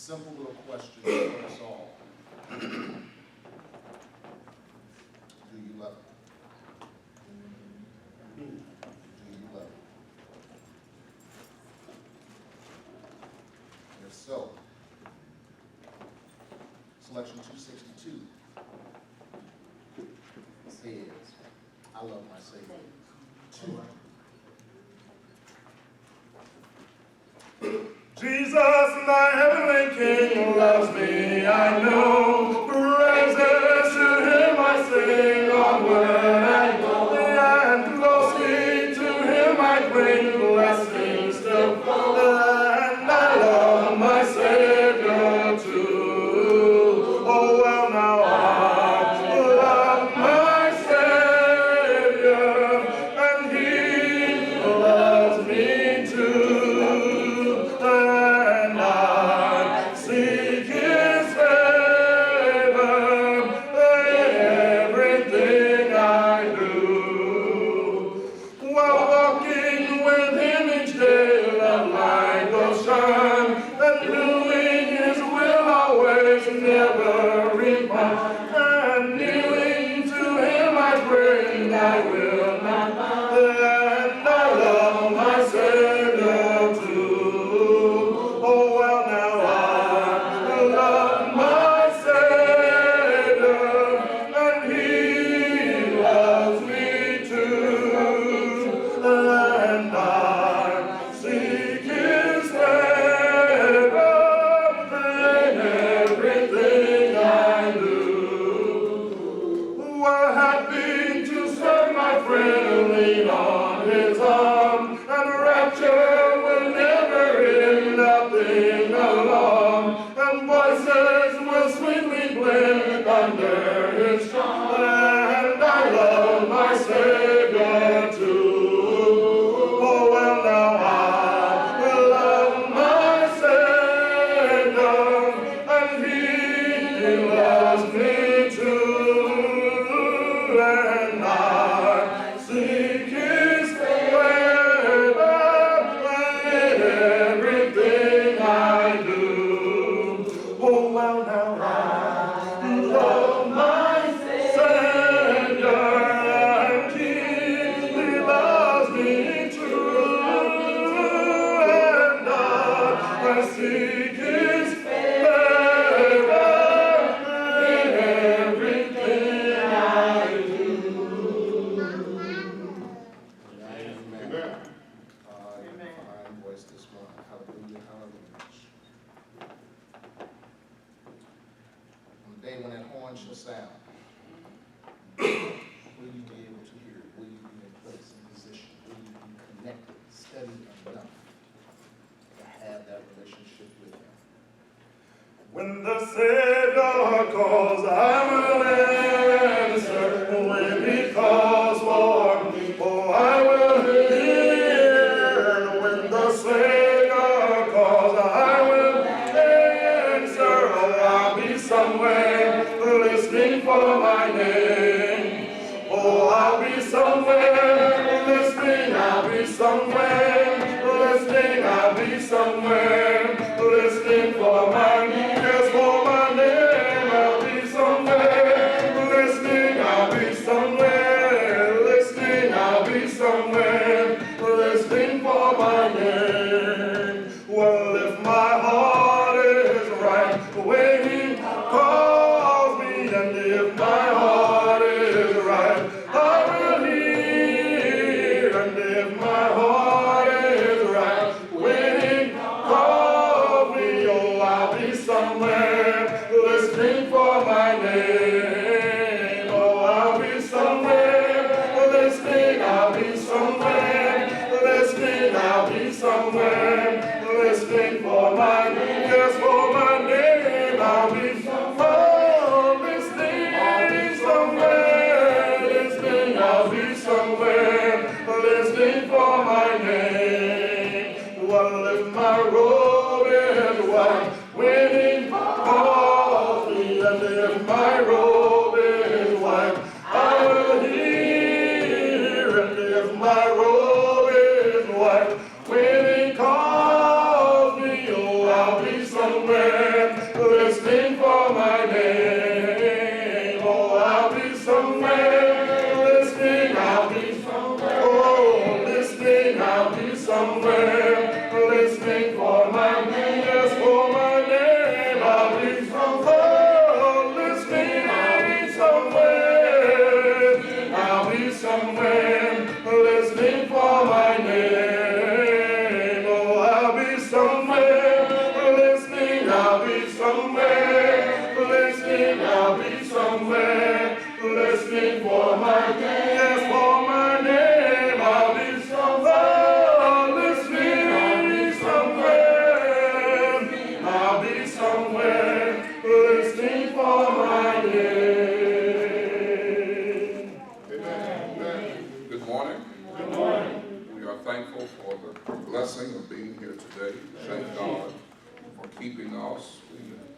simple little question for us all. Do you love him? Do you love him? If so, selection 262 says, I love my Savior. 2. Jesus, my heavenly King, loves me, I know. Praises to him I sing, onward I go. And closely to him I bring blessings still flow. And I love my Savior too. Oh, well, now I love my Savior, and he loves me too. And I seek his favor in everything I do. While walking with him each day, that light will shine, and doing his will always, never repine. And kneeling to him I pray, I will not mind. And I love my Savior too. Oh, well, now I love my Savior, and he loves me too. And I seek his favor in everything I do. Well, happy to serve my friend and lean on his arm, and rapture will never end, nothing alone, and voices will sweetly blend under his charm. And I love my Savior too. Oh, well, now I love my Savior, and he loves me too. And I seek his favor in everything I do. Oh, well, now I love my Savior, and he loves me too. And I seek his favor in everything I do. Amen. Fine voice this morning. Hallelujah, hallelujah. On the day when that horn shall sound, will you be able to hear it? Will you be in place and position? Will you be connected, steady enough to have that relationship with him? When the Savior calls, I will answer. When he calls for me, oh, I will hear. When the Savior calls, I will answer. Oh, I'll be somewhere listening for my name. Oh, I'll be somewhere listening. I'll be somewhere listening. I'll be somewhere listening for my name. Yes, for my name. I'll be somewhere listening. I'll be somewhere listening. I'll be somewhere listening for my name. Well, if my heart is right when he calls me, and if my heart is right, I will hear. And if my heart is right when he calls me, oh, I'll be somewhere listening for my name. Oh, I'll be somewhere listening. I'll be somewhere listening. I'll be somewhere listening for my name. Yes, for my name. I'll be somewhere listening. Somewhere listening. I'll be somewhere listening for my name. Well, if my robe is white when he calls me, and if my robe is white, I will hear. And if my robe is white when he calls me, oh, I'll be somewhere somewhere, listening for my name. Yes, for my name. I'll be somewhere, listening somewhere. I'll be somewhere, listening for my name. Oh, I'll be somewhere, listening. I'll be somewhere, listening. I'll be somewhere, listening for my name. Yes, for my name. I'll be somewhere, listening. I'll be somewhere, listening for my name. Amen. Good morning. Good morning. We are thankful for the blessing of being here today. Thank God for keeping us. We have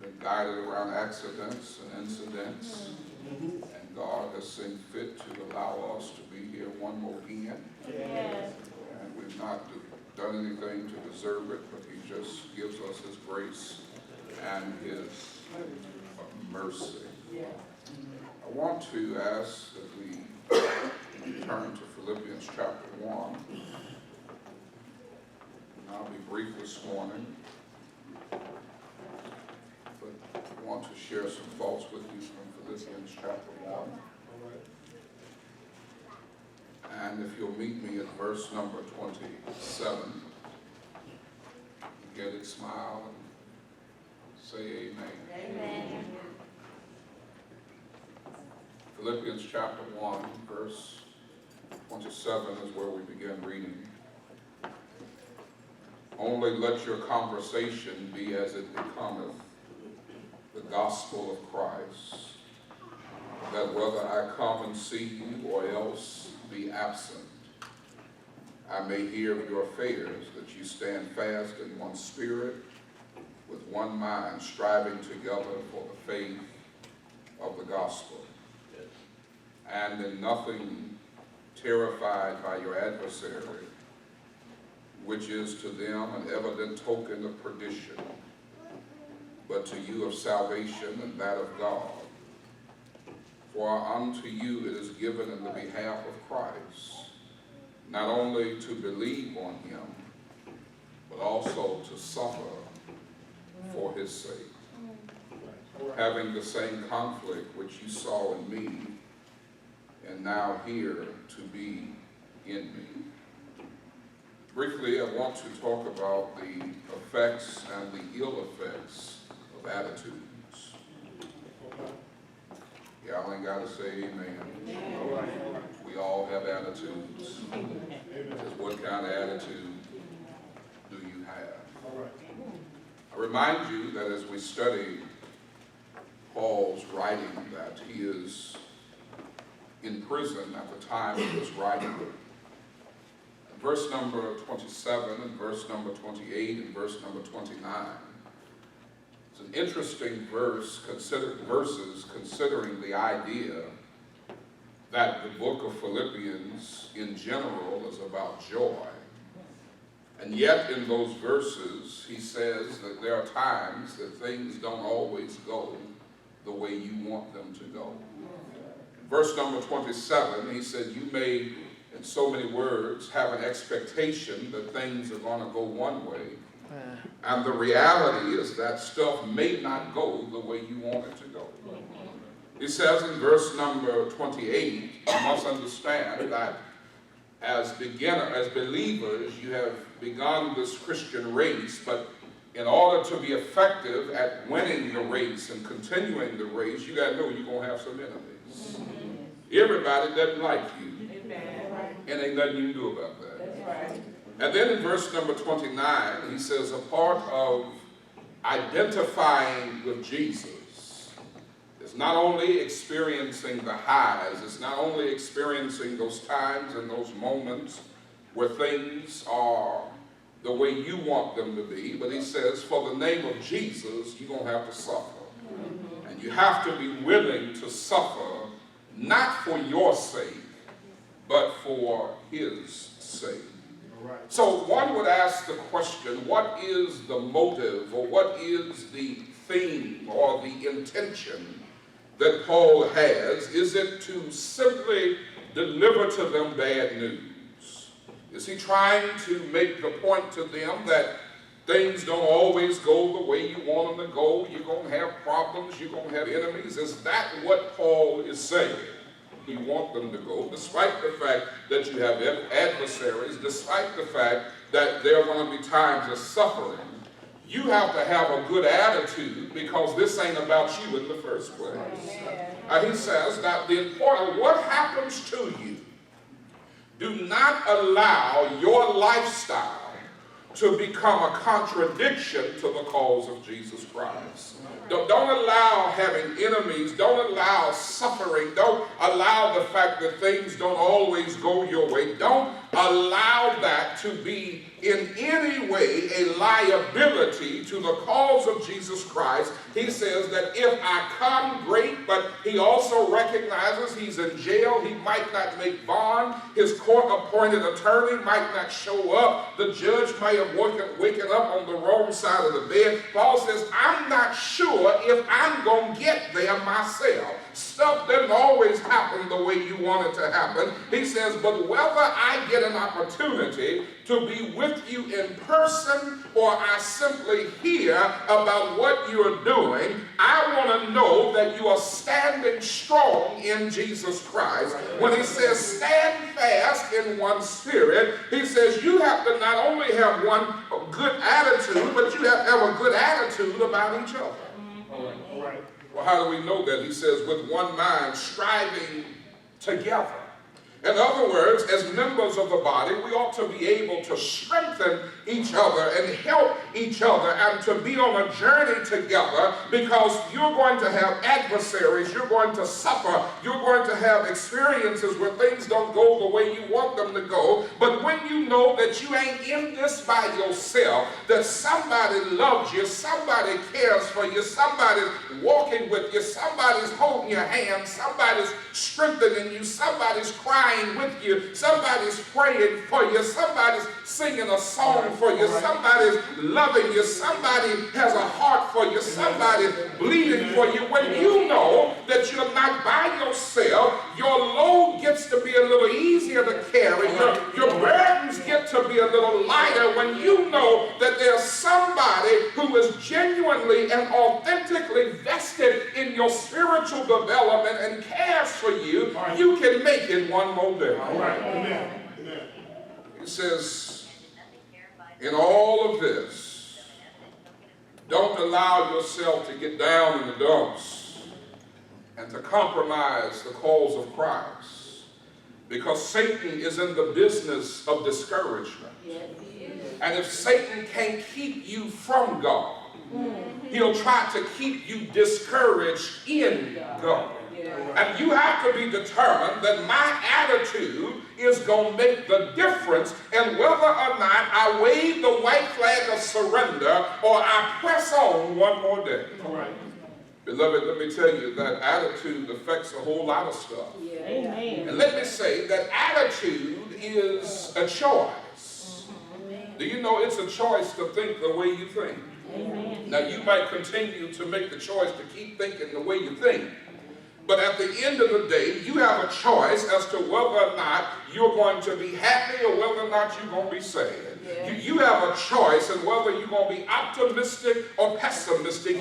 been guided around accidents and incidents, and God has seen fit to allow us to be here one more again. Yes. And we've not done anything to deserve it, but He just gives us His grace and His mercy. I want to ask that we turn to Philippians chapter 1. I'll be brief this morning, but I want to share some thoughts with you from Philippians chapter 1. And if you'll meet me at verse number 27, get it, smile, and say amen. Amen. Philippians chapter 1, verse 27 is where we begin reading. Only let your conversation be as it becometh the gospel of Christ, that whether I come and see you or else be absent, I may hear of your affairs, that you stand fast in one spirit, with one mind, striving together for the faith of the gospel, and in nothing terrified by your adversary, which is to them an evident token of perdition, but to you of salvation and that of God. For unto you it is given in the behalf of Christ, not only to believe on him, but also to suffer for his sake, having the same conflict which you saw in me, and now here to be in me. Briefly, I want to talk about the effects and the ill effects of attitudes. Y'all ain't got to say amen. We all have attitudes. Just what kind of attitude do you have? I remind you that as we study Paul's writing, that he is in prison at the time of this writing. Verse number 27 and verse number 28 and verse number 29. It's an interesting verses considering the idea that the book of Philippians in general is about joy. And yet in those verses, he says that there are times that things don't always go the way you want them to go. In verse number 27, he said, you may, in so many words, have an expectation that things are going to go one way. And the reality is that stuff may not go the way you want it to go. He says in verse number 28, you must understand that as believers, you have begun this Christian race, but in order to be effective at winning the race and continuing the race, you got to know you're going to have some enemies. Everybody doesn't like you. And ain't nothing you can do about that. That's right. And then in verse number 29, he says, a part of identifying with Jesus is not only experiencing the highs, it's not only experiencing those times and those moments where things are the way you want them to be, but he says, for the name of Jesus, you're going to have to suffer. And you have to be willing to suffer, not for your sake, but for his sake. So one would ask the question, what is the motive, or what is the theme or the intention that Paul has? Is it to simply deliver to them bad news? Is he trying to make the point to them that things don't always go the way you want them to go? You're going to have problems. You're going to have enemies. Is that what Paul is saying? You want them to go, despite the fact that you have adversaries, despite the fact that there are going to be times of suffering. You have to have a good attitude because this ain't about you in the first place. He says that the important, what happens to you, do not allow your lifestyle to become a contradiction to the cause of Jesus Christ. Don't allow having enemies, don't allow suffering, don't allow the fact that things don't always go your way. Don't allow that to be in any way a liability to the cause of Jesus Christ. He says that if I come, great, but he also recognizes he's in jail. He might not make bond. His court-appointed attorney might not show up. The judge might have waken up on the wrong side of the bed. Paul says, I'm not sure if I'm going to get there myself. Stuff doesn't always happen the way you want it to happen. He says, but whether I get an opportunity to be with you in person or I simply hear about what you're doing, I want to know that you are standing strong in Jesus Christ. When he says stand fast in one spirit, he says you have to not only have one good attitude, but you have to have a good attitude about each other. All right. Well, how do we know that? He says, with one mind, striving together. In other words, as members of the body, we ought to be able to strengthen each other and help each other and to be on a journey together, because you're going to have adversaries, you're going to suffer, you're going to have experiences where things don't go the way you want them to go. But when you know that you ain't in this by yourself, that somebody loves you, somebody cares for you, somebody's walking with you, somebody's holding your hand, somebody's strengthening you, somebody's crying with you, somebody's praying for you, somebody's singing a song for you, somebody's loving you, somebody has a heart for you, somebody's bleeding for you. When you know that you're not by yourself, your load gets to be a little easier to carry, your burdens get to be a little lighter when you know that there's somebody who is genuinely and authentically vested in your spiritual development and cares for you. You can make it one more day. All right. Amen. He says, in all of this, don't allow yourself to get down in the dumps and to compromise the cause of Christ, because Satan is in the business of discouragement. And if Satan can't keep you from God, he'll try to keep you discouraged in God. And you have to be determined that my attitude is going to make the difference in whether or not I wave the white flag of surrender or I press on one more day. All right. Beloved, let me tell you that attitude affects a whole lot of stuff. Amen. And let me say that attitude is a choice. Do you know it's a choice to think the way you think? Amen. Now, you might continue to make the choice to keep thinking the way you think, but at the end of the day, you have a choice as to whether or not you're going to be happy or whether or not you're going to be sad. You have a choice in whether you're going to be optimistic or pessimistic.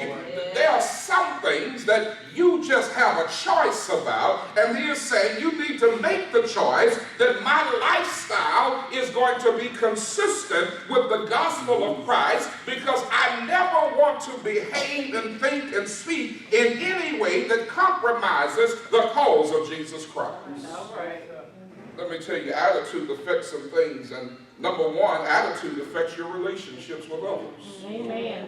There are some things that you just have a choice about, and he is saying you need to make the choice that my lifestyle is going to be consistent with the gospel of Christ, because I never want to behave and think and speak in any way that compromises the cause of Jesus Christ. All right. Let me tell you, attitude affects some things, and number one, attitude affects your relationships with others. Amen.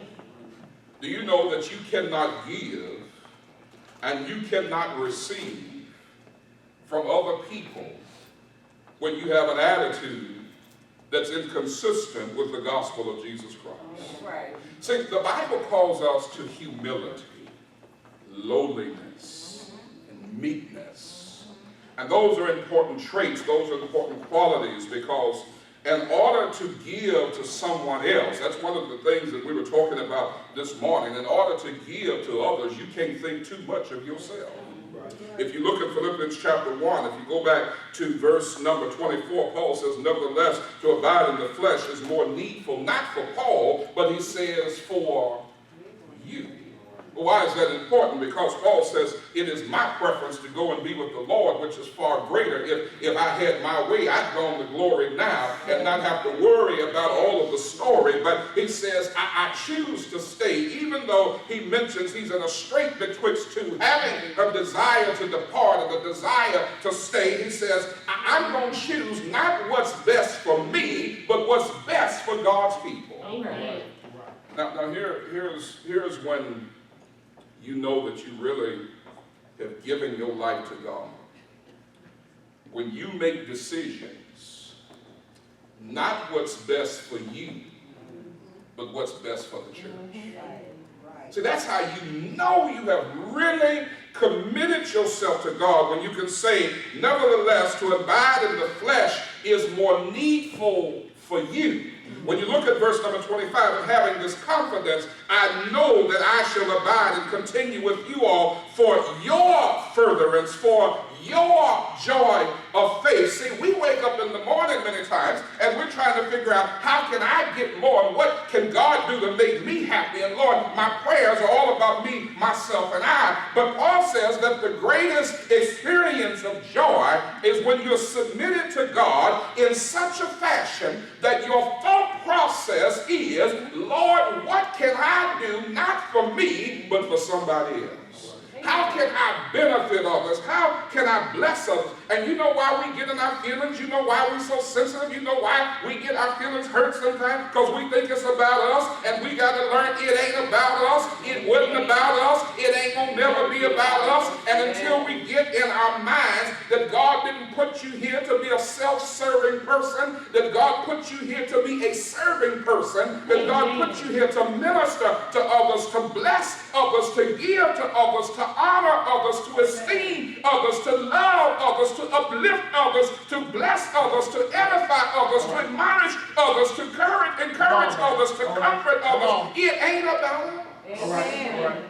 Do you know that you cannot give and you cannot receive from other people when you have an attitude that's inconsistent with the gospel of Jesus Christ? Right. See, the Bible calls us to humility, lowliness, and meekness. And those are important traits, those are important qualities, because in order to give to someone else, that's one of the things that we were talking about this morning, in order to give to others, you can't think too much of yourself. If you look at Philippians chapter 1, if you go back to verse number 24, Paul says, nevertheless, to abide in the flesh is more needful, not for Paul, but he says for you. Why is that important? Because Paul says, it is my preference to go and be with the Lord, which is far greater. If I had my way, I'd go on to glory now and not have to worry about all of the story. But he says, I choose to stay, even though he mentions he's in a strait betwixt two, having a desire to depart and a desire to stay. He says, I'm going to choose not what's best for me, but what's best for God's people. Amen. Now here's when you know that you really have given your life to God. When you make decisions, not what's best for you, but what's best for the church. See, that's how you know you have really committed yourself to God, when you can say, nevertheless, to abide in the flesh is more needful for you. When you look at verse number 25, and having this confidence, I know that I shall abide and continue with you all for your furtherance, for your joy of faith. See, we wake up in the morning many times and we're trying to figure out, how can I get more and what can God do to make me happy? And Lord, my prayers are all about me, myself, and I. But Paul says that the greatest experience of joy is when you're submitted to God in such a fashion that your thought process is, Lord, what can I do not for me, but for somebody else? How can I benefit others? How can I bless others? And you know why we get in our feelings? You know why we're so sensitive? You know why we get our feelings hurt sometimes? Because we think it's about us, and we got to learn it ain't about us. It wasn't about us. It ain't going to never be about us. And until we get in our minds that God didn't put you here to be a self-serving person, that God put you here to be a serving person, that God put you here to minister to others, to bless others, to give to others, to honor others, to esteem others, to love others, to uplift others, to bless others, to edify others, to admonish others, to encourage others, to comfort others. It ain't about us. All right.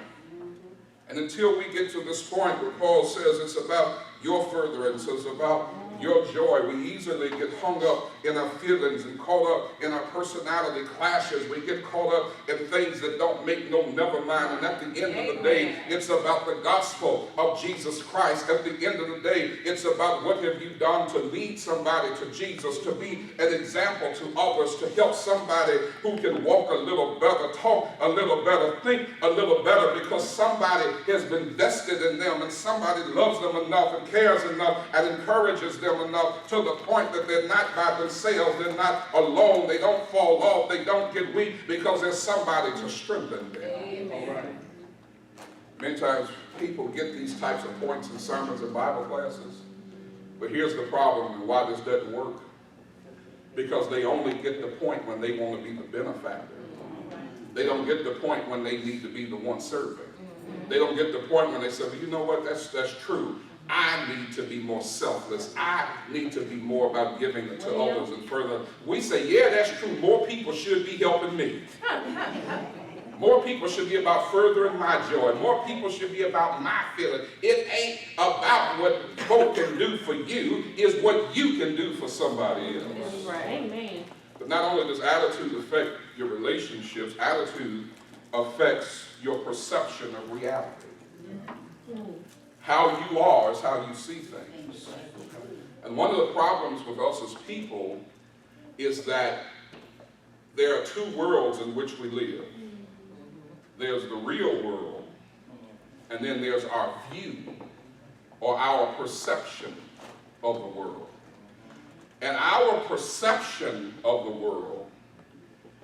And until we get to this point where Paul says it's about your furtherance, it's about your joy, we easily get hung up in our feelings and caught up in our personality clashes. We get caught up in things that don't make no never mind. And at the end of the day, it's about the gospel of Jesus Christ. At the end of the day, it's about what have you done to lead somebody to Jesus, to be an example to others, to help somebody who can walk a little better, talk a little better, think a little better, because somebody has been vested in them and somebody loves them enough and cares enough and encourages them enough to the point that they're not by themselves, they're not alone, they don't fall off, they don't get weak, because there's somebody to strengthen them. Amen. Many times people get these types of points in sermons and Bible classes, but here's the problem and why this doesn't work. Because they only get the point when they want to be the benefactor. They don't get the point when they need to be the one serving. They don't get the point when they say, well, you know what, that's true. I need to be more selfless. I need to be more about giving to others and further. We say, yeah, that's true. More people should be helping me. More people should be about furthering my joy. More people should be about my feeling. It ain't about what folk can do for you. It's what you can do for somebody else. Right. Amen. But not only does attitude affect your relationships, attitude affects your perception of reality. How you are is how you see things. And one of the problems with us as people is that there are two worlds in which we live. There's the real world, and then there's our view or our perception of the world. And our perception of the world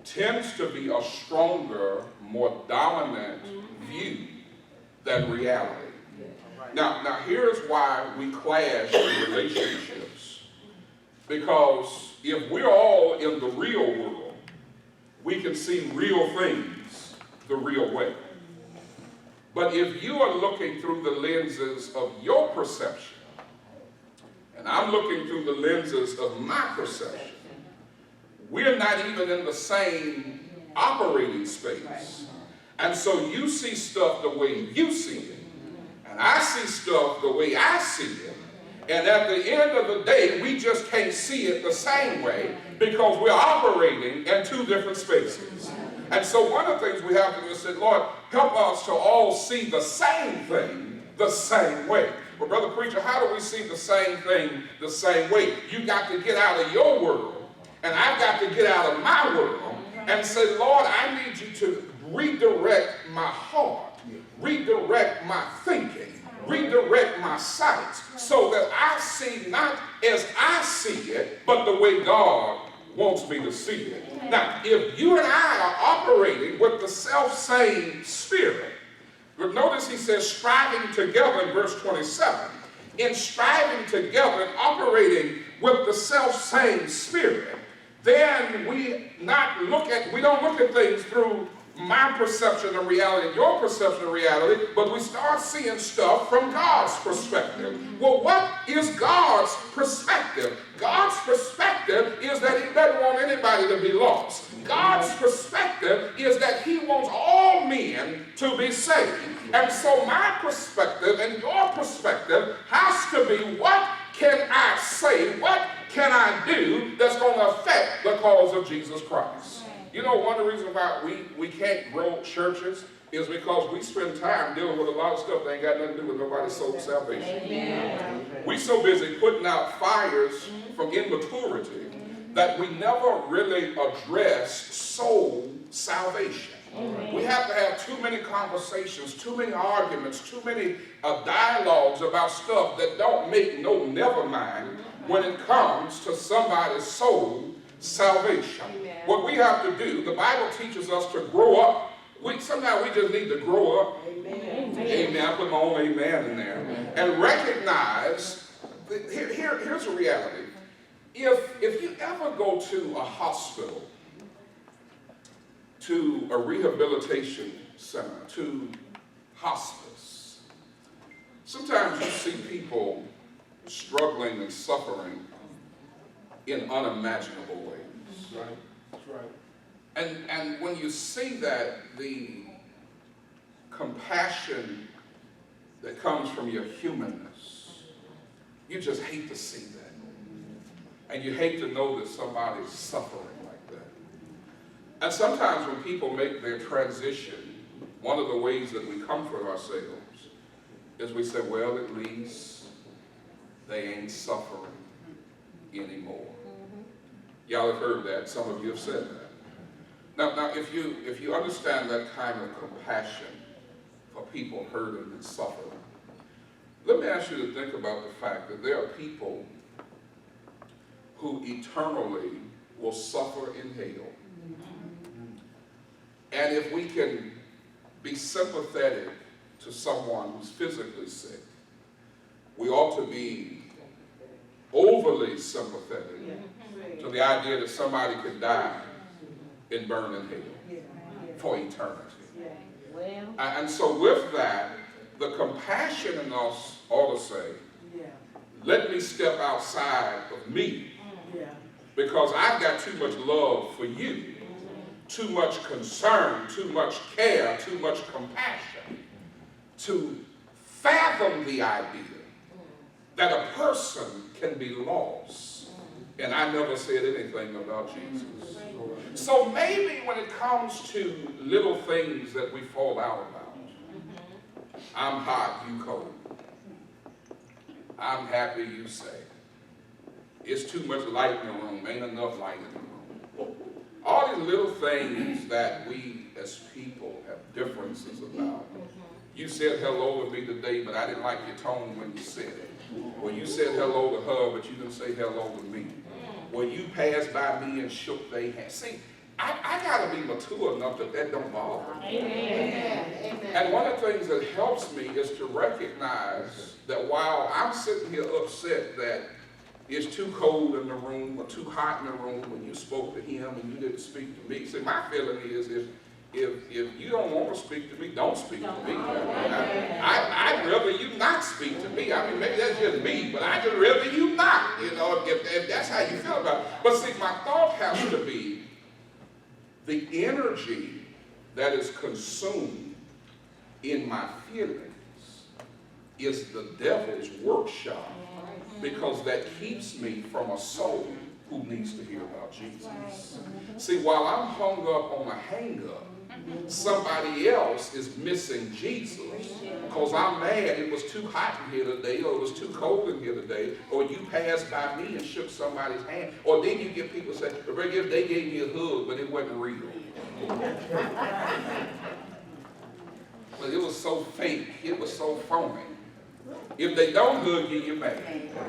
tends to be a stronger, more dominant view than reality. Now here's why we clash in relationships. Because if we're all in the real world, we can see real things the real way. But if you are looking through the lenses of your perception, and I'm looking through the lenses of my perception, we're not even in the same operating space. And so you see stuff the way you see it, and I see stuff the way I see it. And at the end of the day, we just can't see it the same way because we're operating in two different spaces. And so one of the things we have to do is say, Lord, help us to all see the same thing the same way. Well, Brother Preacher, how do we see the same thing the same way? You got to get out of your world, and I've got to get out of my world and say, Lord, I need you to redirect my heart, redirect my thinking, redirect my sight, so that I see not as I see it, but the way God wants me to see it. Now, if you and I are operating with the self-same spirit, but notice he says striving together in verse 27. In striving together and operating with the self-same spirit, then we don't look at things through my perception of reality and your perception of reality, but we start seeing stuff from God's perspective. Well, what is God's perspective? God's perspective is that he doesn't want anybody to be lost. God's perspective is that he wants all men to be saved. And so my perspective and your perspective has to be, what can I say? What can I do that's going to affect the cause of Jesus Christ? You know, one of the reasons why we can't grow churches is because we spend time dealing with a lot of stuff that ain't got nothing to do with nobody's soul salvation. Amen. We so busy putting out fires from immaturity that we never really address soul salvation. Amen. We have to have too many conversations, too many arguments, too many dialogues about stuff that don't make no never mind when it comes to somebody's soul salvation. Amen. What we have to do, the Bible teaches us to grow up. Sometimes we just need to grow up. Amen. Amen. I put my own amen in there. Amen. And recognize, here's a reality. If you ever go to a hospital, to a rehabilitation center, to hospice, sometimes you see people struggling and suffering in unimaginable ways. Right. That's right. And when you see that, the compassion that comes from your humanness, you just hate to see that. And you hate to know that somebody's suffering like that. And sometimes when people make their transition, one of the ways that we comfort ourselves is we say, well, at least they ain't suffering anymore. Y'all have heard that. Some of you have said that. Now, if you understand that kind of compassion for people hurting and suffering, let me ask you to think about the fact that there are people who eternally will suffer in hell. And if we can be sympathetic to someone who's physically sick, we ought to be overly sympathetic to the idea that somebody could die in burning hell for eternity. And so with that, the compassion in us ought to say, let me step outside of me, because I've got too much love for you, too much concern, too much care, too much compassion to fathom the idea that a person can be lost. And I never said anything about Jesus. So maybe when it comes to little things that we fall out about, I'm hot, you cold. I'm happy, you sad. It's too much light in the room, ain't enough light in the room. All these little things that we as people have differences about. You said hello to me today, but I didn't like your tone when you said it. Well, you said hello to her, but you didn't say hello to me. Well, you passed by me and shook their hand. See, I got to be mature enough that don't bother me. Amen. And one of the things that helps me is to recognize that while I'm sitting here upset that it's too cold in the room or too hot in the room when you spoke to him and you didn't speak to me. See, my feeling is if you don't want to speak to me, don't speak to me. I'd rather you not speak to me. I mean, maybe that's just me, but I'd just rather you not, you know, if that's how you feel about it. But see, my thought has to be the energy that is consumed in my feelings is the devil's workshop, because that keeps me from a soul who needs to hear about Jesus. See, while I'm hung up on a hang-up, somebody else is missing Jesus because I'm mad it was too hot in here today, or it was too cold in here today, or you passed by me and shook somebody's hand, or then you get people say, they gave me a hug, but it wasn't real. But it was so fake, it was so phony. If they don't hug you, you're mad.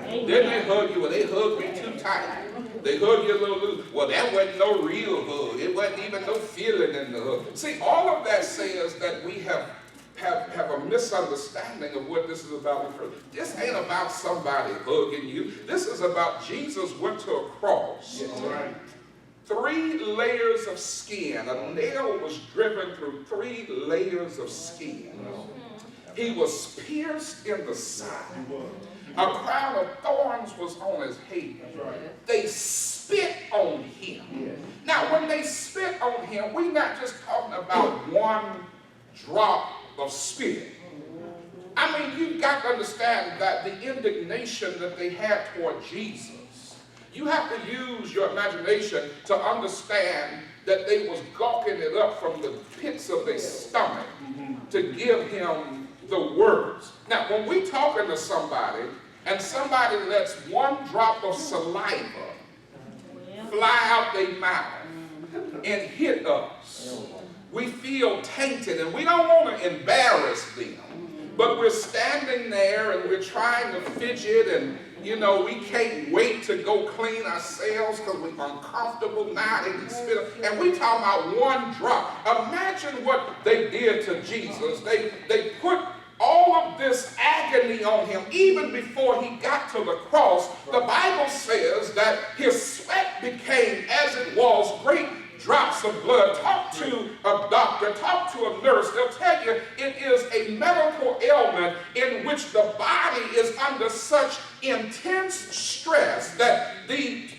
Then they hug you, well, they hugged me too tight. They hug you a little loose. Well, that wasn't no real hug. It wasn't even no feeling in the hug. See, all of that says that we have a misunderstanding of what this is about. This ain't about somebody hugging you. This is about Jesus went to a cross. Yes, right. 3 layers of skin. A nail was driven through 3 layers of skin. He was pierced in the side. A crown of thorns was on his head. They spit on him. Now, when they spit on him, we're not just talking about one drop of spit. I mean, you've got to understand that the indignation that they had toward Jesus, you have to use your imagination to understand that they was gawking it up from the pits of their stomach to give him the words. Now, when we talking to somebody and somebody lets one drop of saliva fly out their mouth and hit us, we feel tainted and we don't want to embarrass them. But we're standing there and we're trying to fidget and, you know, we can't wait to go clean ourselves because we're uncomfortable now. They can spit up. And we talking about one drop. Imagine what they did to Jesus. They put all of this agony on him even before he got to the cross. The Bible says that his sweat became, as it was, great drops of blood. Talk to a doctor, talk to a nurse. They'll tell you it is a medical ailment in which the body is under such intense stress that the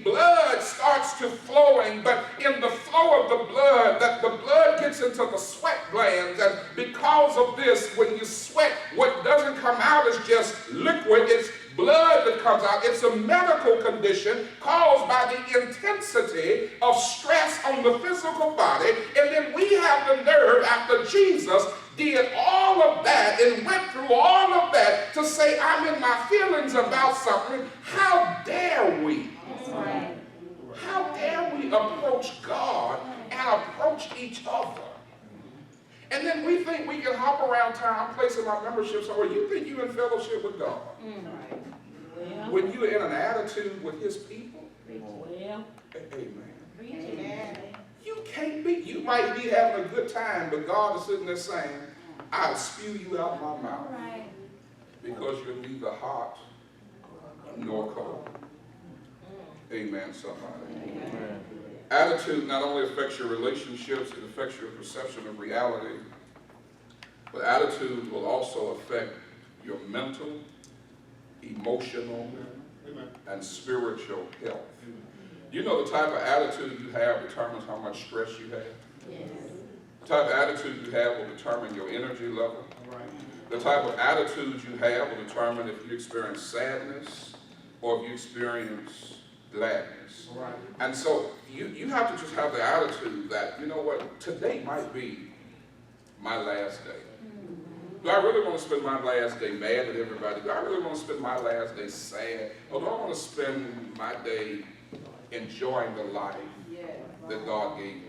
blood starts to flowing, but in the flow of the blood, that the blood gets into the sweat glands, and because of this, when you sweat, what doesn't come out is just liquid, it's blood that comes out. It's a medical condition caused by the intensity of stress on the physical body, and then we have the nerve, after Jesus did all of that and went through all of that, to say, I'm in my feelings about something. How dare we? How dare we approach God and approach each other? And then we think we can hop around town placing our membership somewhere. You think you're in fellowship with God. When you're in an attitude with his people. Amen. You can't be. You might be having a good time, but God is sitting there saying, I'll spew you out my mouth. Because you're neither hot nor cold. Amen, somebody. Amen. Attitude not only affects your relationships, it affects your perception of reality, but attitude will also affect your mental, emotional, and spiritual health. You know the type of attitude you have determines how much stress you have. The type of attitude you have will determine your energy level. The type of attitude you have will determine if you experience sadness or if you experience gladness. And so you have to just have the attitude that, you know what, today might be my last day. Do I really want to spend my last day mad at everybody? Do I really want to spend my last day sad? Or do I want to spend my day enjoying the life that God gave me?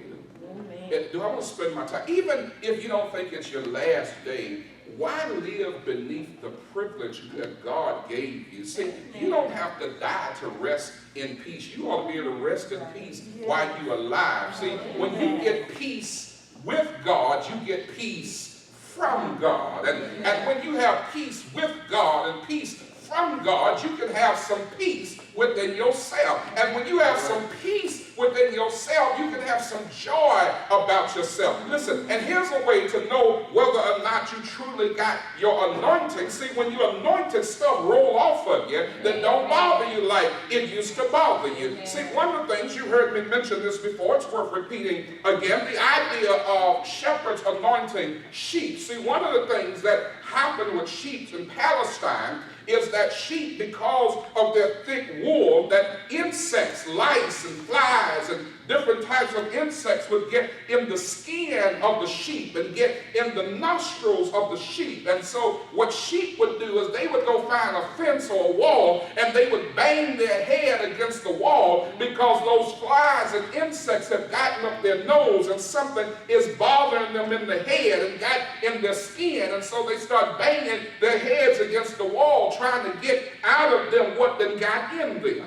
Do I want to spend my time? Even if you don't think it's your last day, why live beneath the privilege that God gave you? See, you don't have to die to rest in peace. You ought to be able to rest in peace while you're alive. See, when you get peace with God, you get peace from God. And when you have peace with God and peace from God, you can have some peace within yourself. And when you have some peace within yourself, you can have some joy about yourself. Listen, and here's a way to know whether or not you truly got your anointing. See, when you're anointed, stuff roll off of you that don't bother you like it used to bother you. See, one of the things, you heard me mention this before, it's worth repeating again, the idea of shepherds anointing sheep. See, one of the things that happened with sheep in Palestine is that sheep, because of their thick wool, that insects, lice and flies and different types of insects would get in the skin of the sheep and get in the nostrils of the sheep. And so what sheep would do is they would go find a fence or a wall and they would bang their head against the wall because those flies and insects have gotten up their nose and something is bothering them in the head and got in their skin. And so they start banging their heads against the wall trying to get out of them what then got in them.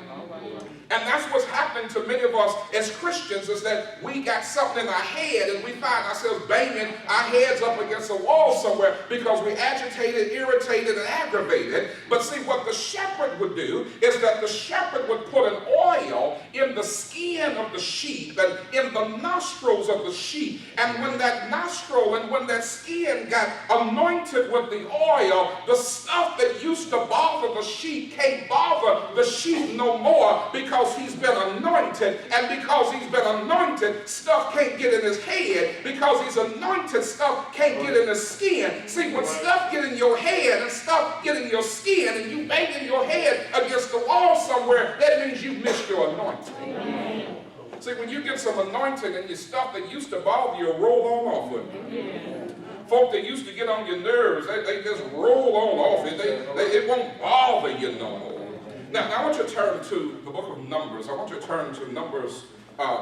And that's what's happening to many of us as Christians, is that we got something in our head and we find ourselves banging our heads up against a wall somewhere because we're agitated, irritated, and aggravated. But see, what the shepherd would do is that the shepherd would put an oil in the skin of the sheep and in the nostrils of the sheep. And when that nostril and when that skin got anointed with the oil, the stuff that used to bother the sheep can't bother the sheep no more because he's been anointed. And because he's been anointed, stuff can't get in his head. Because he's anointed, stuff can't get in his skin. See, when stuff get in your head and stuff get in your skin and you banging your head against the wall somewhere, that means you've missed your anointing. Amen. See, when you get some anointing and your stuff that used to bother you roll on off of you. Folk that used to get on your nerves, they just roll on off it. It won't bother you no more. Now, I want you to turn to the book of Numbers. I want you to turn to Numbers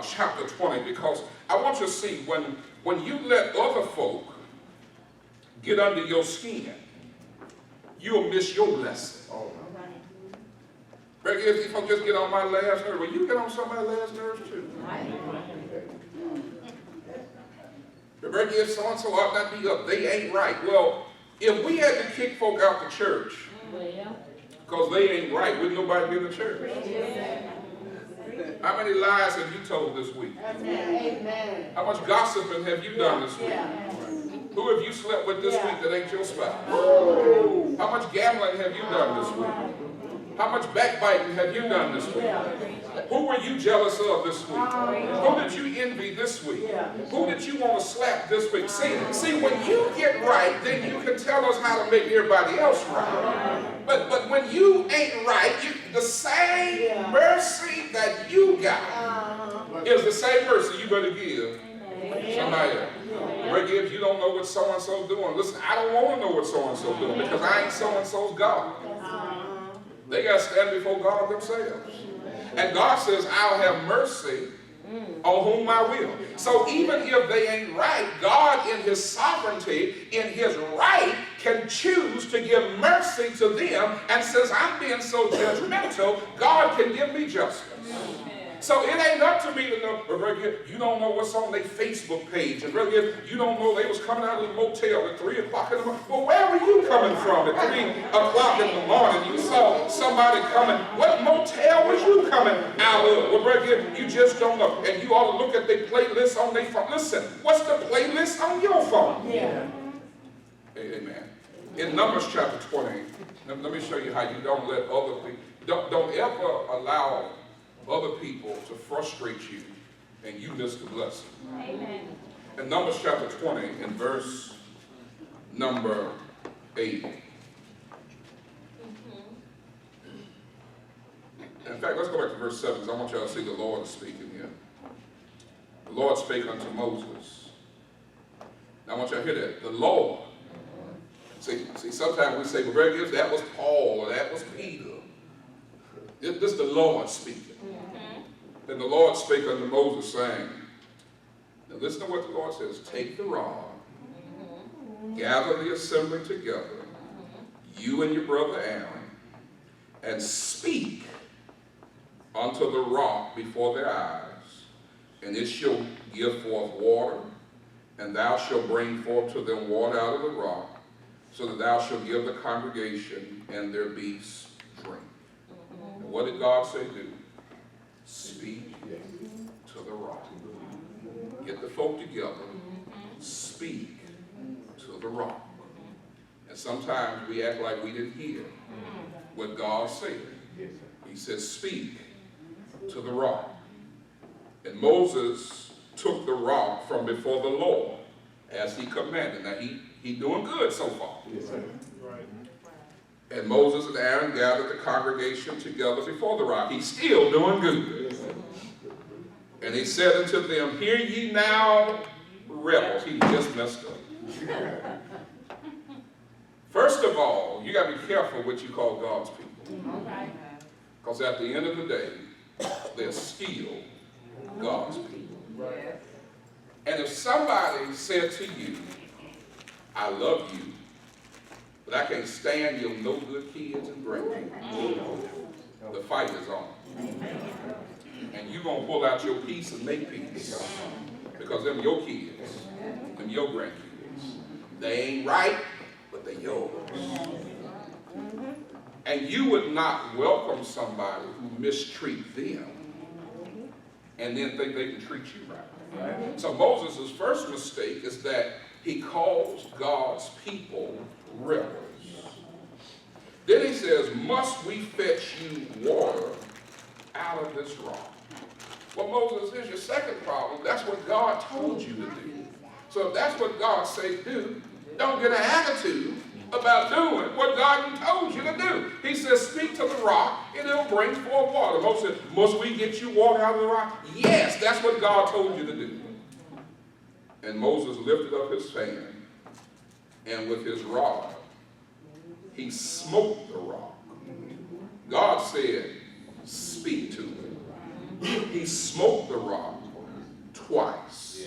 chapter 20, because I want you to see when you let other folk get under your skin, you'll miss your blessing. If you folk just get on my last nerve, well, you get on somebody's last nerves too. Rebecca, if so-and-so ought not be up, they ain't right. Well, if we had to kick folk out the church, because they ain't right, wouldn't nobody be in the church? How many lies have you told this week? Amen. How much gossiping have you done this week? Who have you slept with this week that ain't your spouse? How much gambling have you done this week? How much backbiting have you done this week? Who were you jealous of this week? Who did you envy this week? Who did you want to slap this week? See, when you get right, then you can tell us how to make everybody else right. But when you ain't right, the same mercy that you got is the same mercy you better give somebody else. If you don't know what so-and-so doing, listen, I don't want to know what so-and-so doing because I ain't so-and-so's God. They got to stand before God themselves. And God says, I'll have mercy on whom I will. So even if they ain't right, God in his sovereignty, in his right, can choose to give mercy to them. And since I'm being so judgmental, God can give me justice. So it ain't up to me to know, but brother, you don't know what's on their Facebook page. And brother, you don't know they was coming out of the motel at 3 o'clock in the morning. Well, where were you coming from at 3 o'clock in the morning? You saw somebody coming. What motel was you coming out of? Well, brother, you just don't know. And you ought to look at their playlist on their phone. Listen, what's the playlist on your phone? Yeah. Amen. In Numbers chapter 20, let me show you how you don't let other people, don't ever allow other people to frustrate you and you miss the blessing. Amen. In Numbers chapter 20, in verse number 8. In fact, let's go back to verse 7, because I want y'all to see the Lord speaking here. The Lord spake unto Moses. Now I want y'all to hear that. The Lord. See, sometimes we say, well, that was Paul or that was Peter. This is the Lord speaking. Then the Lord spake unto Moses, saying, now listen to what the Lord says, take the rod, gather the assembly together, you and your brother Aaron, and speak unto the rock before their eyes, and it shall give forth water, and thou shalt bring forth to them water out of the rock, so that thou shalt give the congregation and their beasts drink. And what did God say do? Speak rock. Get the folk together, speak to the rock. And sometimes we act like we didn't hear what God said. He says, speak to the rock. And Moses took the rock from before the Lord as he commanded. Now he doing good so far. Yes, sir. Right. And Moses and Aaron gathered the congregation together before the rock. He's still doing good. Yes, sir. And he said unto them, hear ye now, rebels. He just messed up. First of all, you got to be careful what you call God's people. Because at the end of the day, they're still God's people. Right. And if somebody said to you, I love you, but I can't stand your no good kids and grandkids, the fight is on. And you're going to pull out your piece and make peace. Because them your kids, them your grandkids. They ain't right, but they're yours. And you would not welcome somebody who mistreat them and then think they can treat you right. So Moses' first mistake is that he calls God's people rebels. Then he says, must we fetch you water out of this rock? Well, Moses, here's your second problem. That's what God told you to do. So if that's what God said do, don't get an attitude about doing what God told you to do. He says, speak to the rock and it'll bring forth water. Moses said, must we get you water out of the rock? Yes, that's what God told you to do. And Moses lifted up his hand, and with his rod, he smote the rock. God said, speak to it. He smote the rock twice.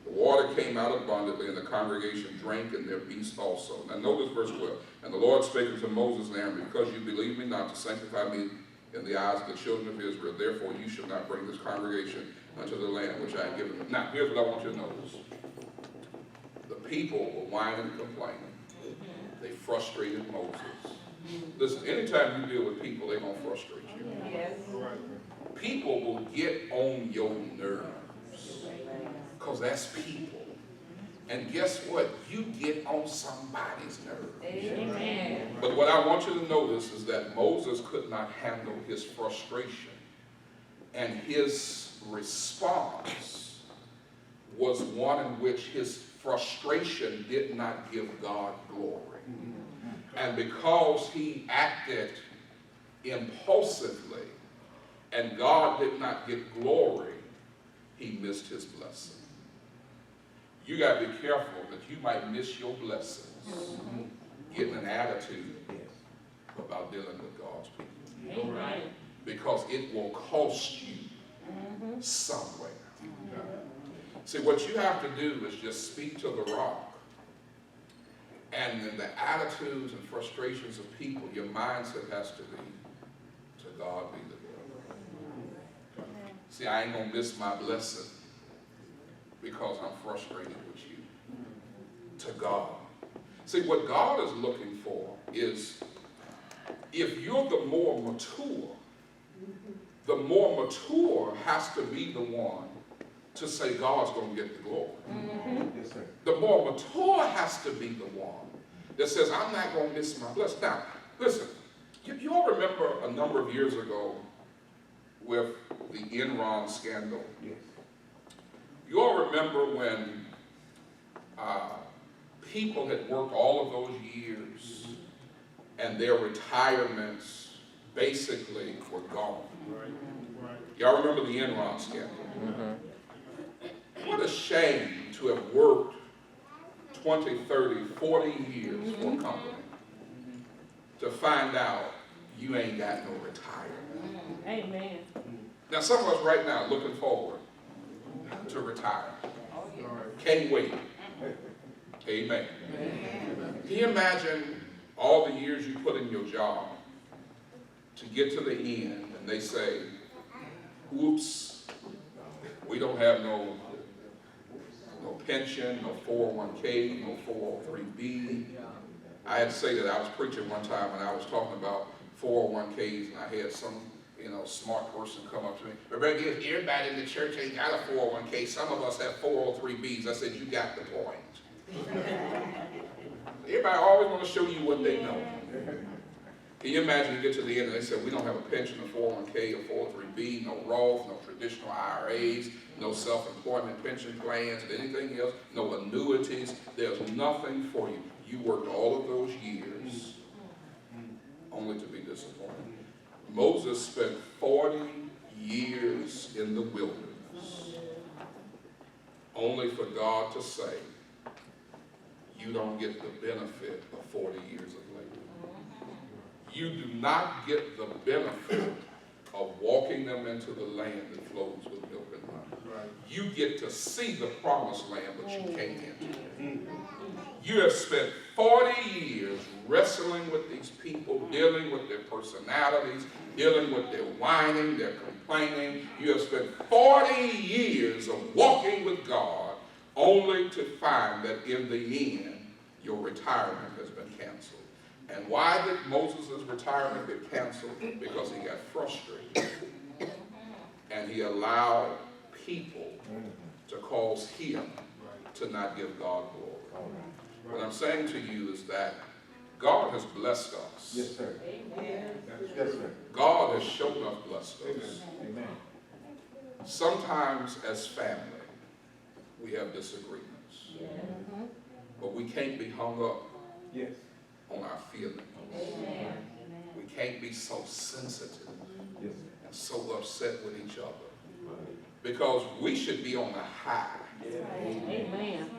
The water came out abundantly, and the congregation drank, and their beasts also. Now notice verse 12. And the Lord spake unto Moses and Aaron, because you believe me not to sanctify me in the eyes of the children of Israel, therefore you shall not bring this congregation unto the land which I have given them. Now here's what I want you to notice. The people were whining and complaining. They frustrated Moses. Listen, anytime you deal with people, they're going to frustrate you. Yes. People will get on your nerves because that's people. And guess what? You get on somebody's nerves. Amen. But what I want you to notice is that Moses could not handle his frustration. And his response was one in which his frustration did not give God glory. And because he acted impulsively and God did not get glory, he missed his blessing. You got to be careful that you might miss your blessings getting an attitude about dealing with God's people. Amen. Because it will cost you somewhere. See, what you have to do is just speak to the rock. And in the attitudes and frustrations of people, your mindset has to be, to God be the glory. See, I ain't going to miss my blessing because I'm frustrated with you. To God. See, what God is looking for is, if you're the more mature has to be the one to say God's going to get the glory. Yes, sir. The more mature has to be the one that says, I'm not going to miss my blessing. Now, listen, you all remember a number of years ago with the Enron scandal? Yes. You all remember when people had worked all of those years and their retirements basically were gone. Right. Right. Y'all remember the Enron scandal? What a shame to have worked 20, 30, 40 years for a company to find out you ain't got no retirement. Amen. Now some of us right now looking forward to retire. Can't wait. Amen. Can you imagine all the years you put in your job to get to the end and they say, whoops, we don't have no pension, no 401k, no 403b. I had to say that I was preaching one time and I was talking about 401ks and I had some, smart person come up to me. But everybody in the church ain't got a 401k. Some of us have 403Bs. I said, you got the point. Everybody always want to show you what they know. Can you imagine you get to the end and they say, we don't have a pension, a 401k, a 403B, no Roth, no traditional IRAs, no self-employment pension plans, anything else, no annuities. There's nothing for you. You worked all of those years only to be disappointed. Moses spent 40 years in the wilderness only for God to say, you don't get the benefit of 40 years of labor. You do not get the benefit of walking them into the land that flows with milk and honey. Right. You get to see the promised land, but you can't enter it. You have spent 40 years wrestling with these people, dealing with their personalities, dealing with their whining, their complaining. You have spent 40 years of walking with God only to find that in the end, your retirement has been canceled. And why did Moses' retirement get canceled? Because he got frustrated. And he allowed people to cause him to not give God glory. What I'm saying to you is that God has blessed us. Yes, sir. Amen. Yes, sir. God has shown up blessed us. Amen. Sometimes as family, we have disagreements. Mm-hmm. But we can't be hung up Yes. on our feelings. Amen. We can't be so sensitive Yes. and so upset with each other. Because we should be on the high. Amen.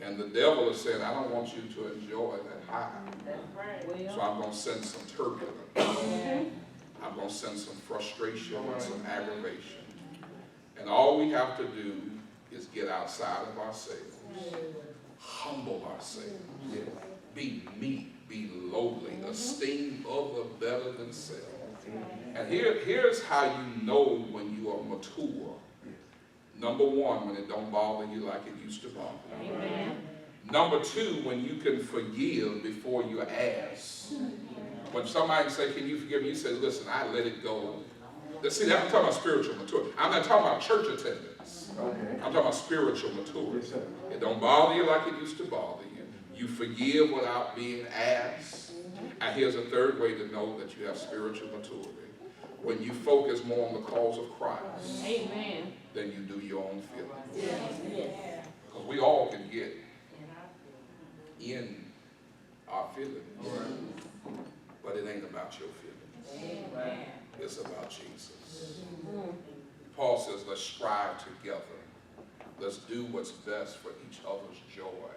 And the devil is saying, I don't want you to enjoy that high. That's right. So I'm going to send some turbulence. I'm going to send some frustration and some aggravation. And all we have to do is get outside of ourselves, humble ourselves, Yes. be meek, be lowly, esteem other better than self. And here's how you know when you are mature. Number one, when it don't bother you like it used to bother you. Amen. Number two, when you can forgive before you ask. When somebody say, can you forgive me? You say, listen, I let it go. See, I'm talking about spiritual maturity. I'm not talking about church attendance. Okay. I'm talking about spiritual maturity. Yes, sir. It don't bother you like it used to bother you. You forgive without being asked. And here's a third way to know that you have spiritual maturity. When you focus more on the cause of Christ Amen. than you do your own feelings. Yes. Because we all can get in our feelings. But it ain't about your feelings. Amen. It's about Jesus. Paul says, let's strive together. Let's do what's best for each other's joy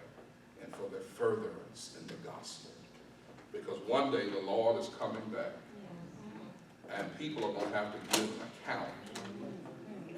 and for their furtherance in the gospel. Because one day the Lord is coming back and people are going to have to give an account.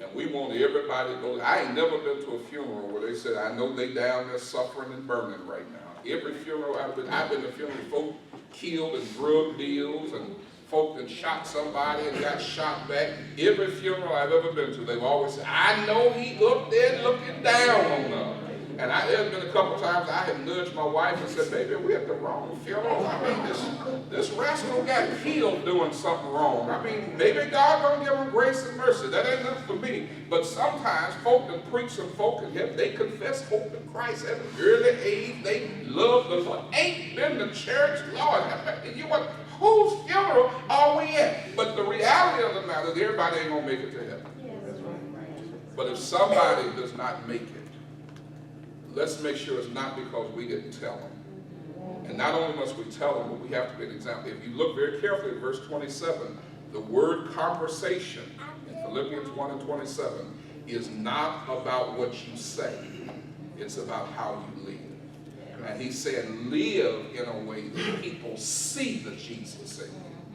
And we want everybody to go. I ain't never been to a funeral where they said, I know they down there suffering and burning right now. Every funeral I've been to funeral, folk killed in drug deals and folk that shot somebody and got shot back. Every funeral I've ever been to, they've always said, I know he up there looking down on us. And there's been a couple times I have nudged my wife and said, baby, we're at the wrong funeral. I mean, this rascal got killed doing something wrong. I mean, maybe God gonna give him grace and mercy. That ain't nothing for me. But sometimes folk that preach some folk in heaven, they confess hope in Christ at an early age. They love the Lord. Ain't been to church, Lord. You what? Whose funeral are we at? But the reality of the matter is everybody ain't gonna make it to heaven. But if somebody does not make it, let's make sure it's not because we didn't tell them. And not only must we tell them, but we have to be an example. If you look very carefully at verse 27, the word conversation in Philippians 1 and 27 is not about what you say. It's about how you live. And he said, live in a way that people see the Jesus in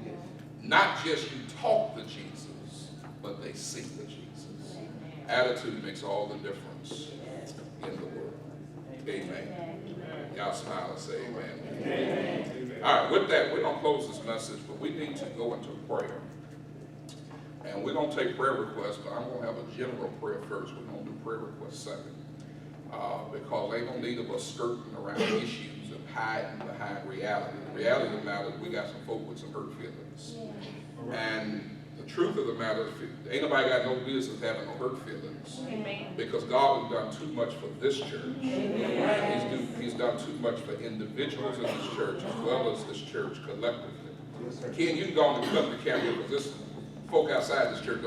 you. Not just you talk the Jesus, but they see the Jesus. Attitude makes all the difference in the world. Amen. Y'all smile and say amen. Amen. All right, with that, we're going to close this message, but we need to go into prayer. And we're going to take prayer requests, but I'm going to have a general prayer first. We're going to do prayer requests second. Because ain't no need of us skirting around issues and hiding behind reality. The reality of the matter is we got some folk with some hurt feelings. And the The truth of the matter is, ain't nobody got no business having no hurt feelings. Amen. Because God has done too much for this church. Amen. He's done too much for individuals in this church as well as this church collectively. Yes, sir. Ken, you can go on and cut the camera because this folk outside this church